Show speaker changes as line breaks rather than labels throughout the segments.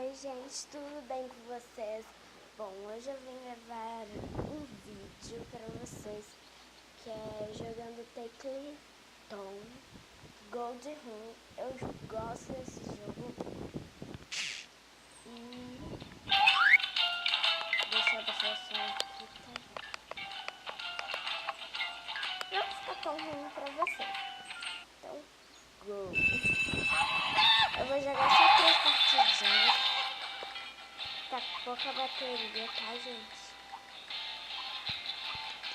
Oi gente, tudo bem com vocês? Bom, hoje eu vim levar um vídeo para vocês que é jogando Tecliton Gold Room. Eu gosto desse jogo e deixa eu baixar o som aqui, tá? Não fica tão ruim para vocês. Então, go! Eu vou jogar só 3 partidinhas. Tá com pouca bateria, tá, gente?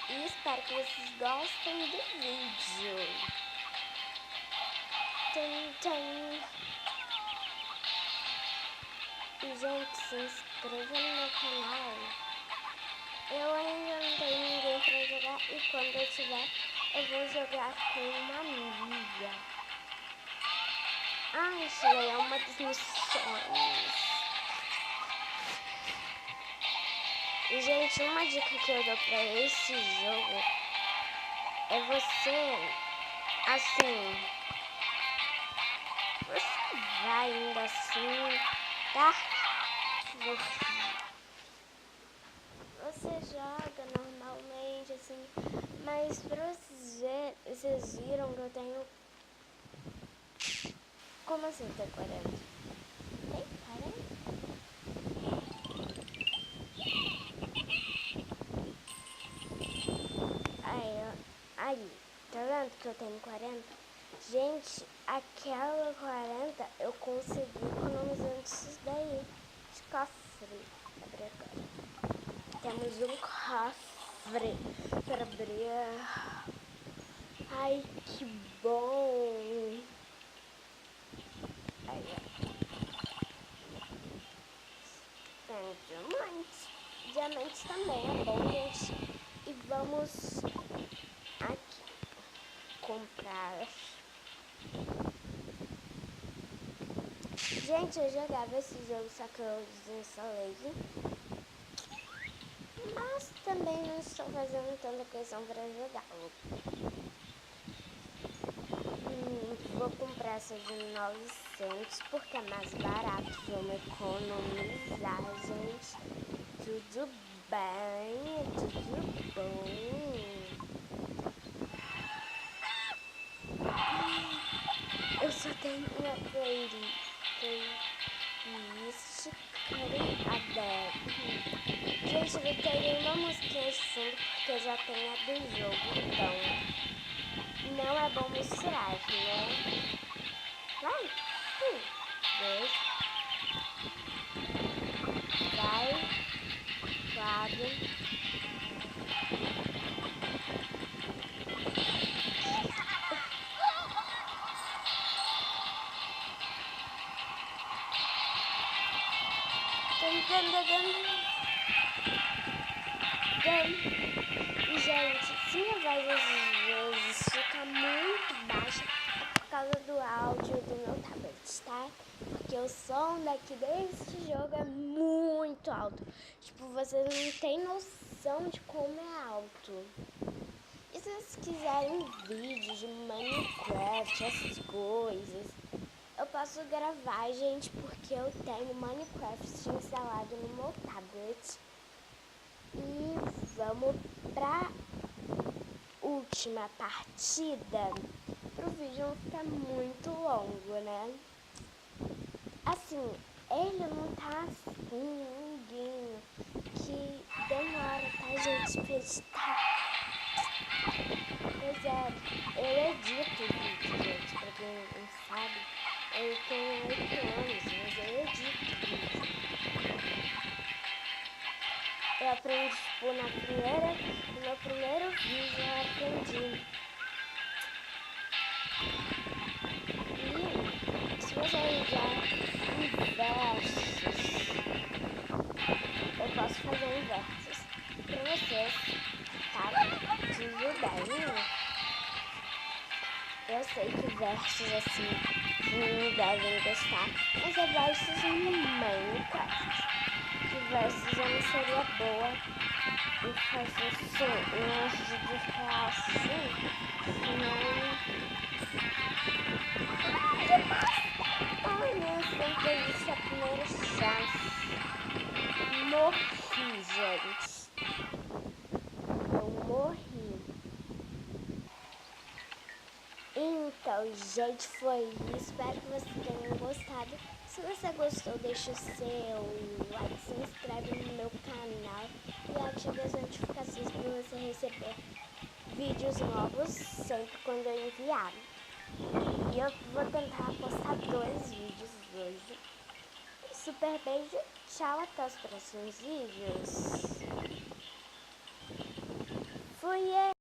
E espero que vocês gostem do vídeo. E, gente, se inscreva no meu canal. Eu ainda não tenho ninguém pra jogar. E quando eu tiver, eu vou jogar com uma amiga. Isso é uma das missões. E, gente, uma dica que eu dou pra esse jogo é você, assim, você vai indo assim, tá? Você joga normalmente, assim, mas pra vocês viram que eu tenho... Como assim tem 40? Tem 40? Aí, tá vendo que eu tenho 40? Gente, aquela 40 eu consegui economizando isso daí. De cofre. Abrir agora. Temos um cofre para abrir. Ai, que bom. Aí, ó. Tem diamante. Diamante também é bom, gente. E vamos aqui comprar. Gente, eu jogava esse jogo, só que eu desinstalei. Mas também não estou fazendo tanta questão para jogá-lo. Vou comprar essa de 900 porque é mais barato. Vamos economizar, gente. Tudo bem, tudo bom. Eu só tenho uma playlist aberta. Gente, eu botei uma musiquinha de fundo porque já tem a do jogo, então não é bom misturar, né? Vai! 2. Vai! 4. E, gente, se minha voz às vezes fica muito baixa, é por causa do áudio do meu tablet, tá? Porque o som daqui desse jogo é muito alto. Tipo, vocês não têm noção de como é alto. E se vocês quiserem vídeos de Minecraft, essas coisas, eu posso gravar, gente, porque eu tenho Minecraft instalado no meu tablet. E vamos pra última partida, pro vídeo não ficar muito longo, né? Assim, ele não tá assim, ninguém que demora, tá, gente, pra editar. Pois é, eu edito vídeo, gente, pra quem não sabe. Eu tenho 8 anos, mas eu edito vídeo. Eu aprendi, tipo, no meu primeiro vídeo eu aprendi. E se você usar inversos, eu posso fazer inversos pra vocês, tá? Tudo bem? Eu sei que versos assim não devem gostar, mas é versos no Minecraft. Que versos eu não seria boa em fazer assim, em vídeo falar assim, senão... Ai, não sei foi isso a primeira chance. Morri, gente. Eu morri. Então, gente, foi isso. Espero que vocês tenham gostado. Se você gostou, deixa o seu like, se inscreve no meu canal e ative as notificações para você receber vídeos novos sempre quando eu enviar. E eu vou tentar postar 2 vídeos hoje. Super beijo, tchau, até os próximos vídeos. Fui!